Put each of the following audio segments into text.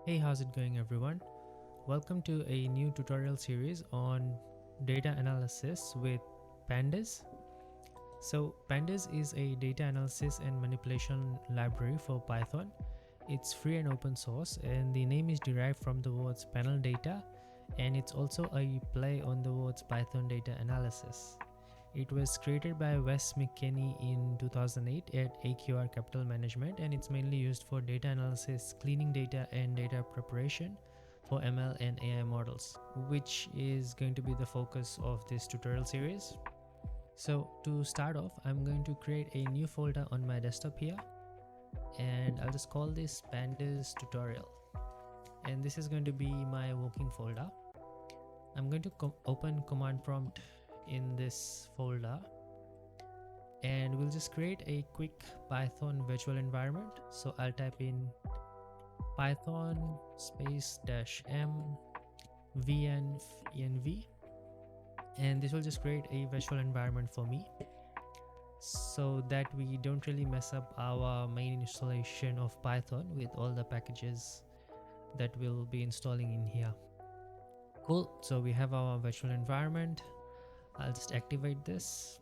Hey, how's it going everyone? Welcome to a new tutorial series on data analysis with Pandas. So Pandas is a data analysis and manipulation library for Python. It's free and open source, and the name is derived from the words panel data, and it's also a play on the words Python data analysis. It was created by Wes McKinney in 2008 at AQR Capital Management, and it's mainly used for data analysis, cleaning data, and data preparation for ML and AI models, which is going to be the focus of this tutorial series. So to start off, I'm going to create a new folder on my desktop here, and I'll just call this Pandas tutorial, and this is going to be my working folder. I'm going to open command prompt in this folder, and we'll just create a quick Python virtual environment. So I'll type in python space -m vn and this will just create a virtual environment for me so that we don't really mess up our main installation of Python with all the packages that we'll be installing in here. Cool, so we have our virtual environment. I'll just activate this.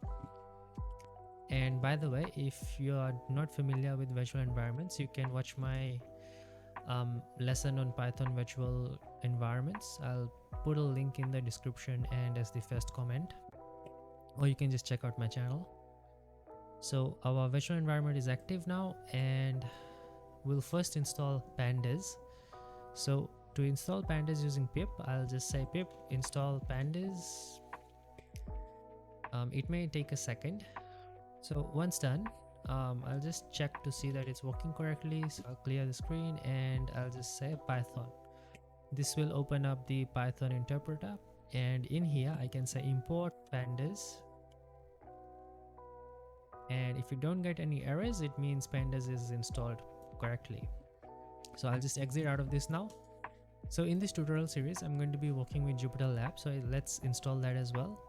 And by the way, if you are not familiar with virtual environments, you can watch my lesson on Python virtual environments. I'll put a link in the description and as the first comment, or you can just check out my channel. So our virtual environment is active now, and we'll first install Pandas. So to install Pandas using pip, I'll just say pip install Pandas. It may take a second. So once done, I'll just check to see that it's working correctly. So I'll clear the screen and I'll just say Python. This will open up the Python interpreter, and in here I can say import Pandas, and if you don't get any errors, it means Pandas is installed correctly. So I'll just exit out of this now. So in this tutorial series, I'm going to be working with Jupyter Lab, so let's install that as well.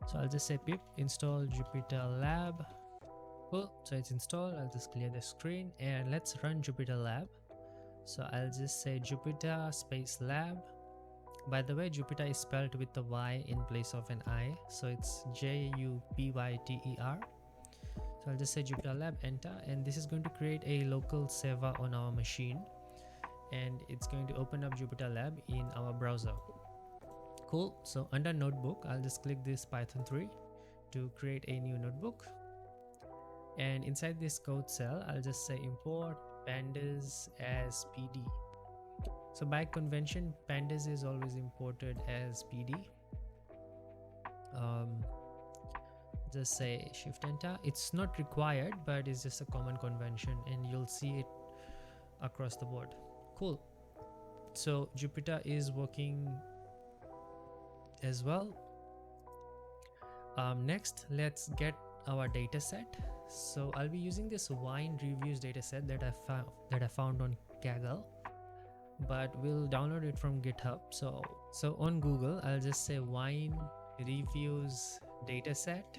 So I'll just say pip install Jupyter Lab. Cool, so it's installed. I'll just clear the screen and let's run Jupyter Lab. So I'll just say Jupyter space lab. By the way, Jupyter is spelled with the Y in place of an I, so it's Jupyter. So I'll just say Jupyter Lab, enter, and this is going to create a local server on our machine, and it's going to open up Jupyter Lab in our browser. Cool, so under notebook, I'll just click this Python 3 to create a new notebook. And inside this code cell, I'll just say import Pandas as PD. So by convention, Pandas is always imported as PD. Just say shift enter. It's not required, but it's just a common convention, and you'll see it across the board. Cool. So Jupyter is working as well. Next, let's get our data set. So I'll be using this wine reviews data set that I found on Kaggle, but we'll download it from GitHub. So on Google, I'll just say wine reviews data set,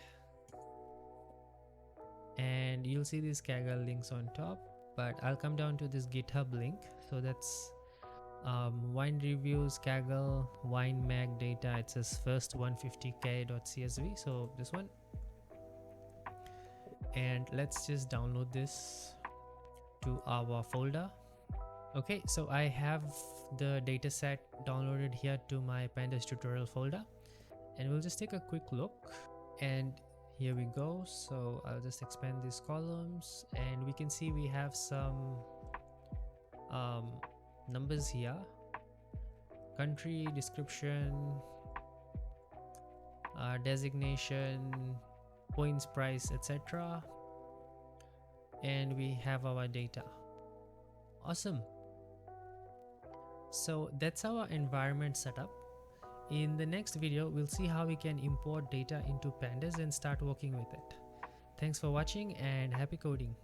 and you'll see these Kaggle links on top, but I'll come down to this GitHub link. So that's wine reviews Kaggle wine mag data. It says first 150k.csv, so this one, and let's just download this to our folder. Okay, so I have the dataset downloaded here to my Pandas tutorial folder, and we'll just take a quick look, and here we go. So I'll just expand these columns, and we can see we have some numbers here: country, description, designation, points, price, etc. And we have our data. Awesome. So that's our environment setup. In the next video, we'll see how we can import data into Pandas and start working with it. Thanks for watching and happy coding.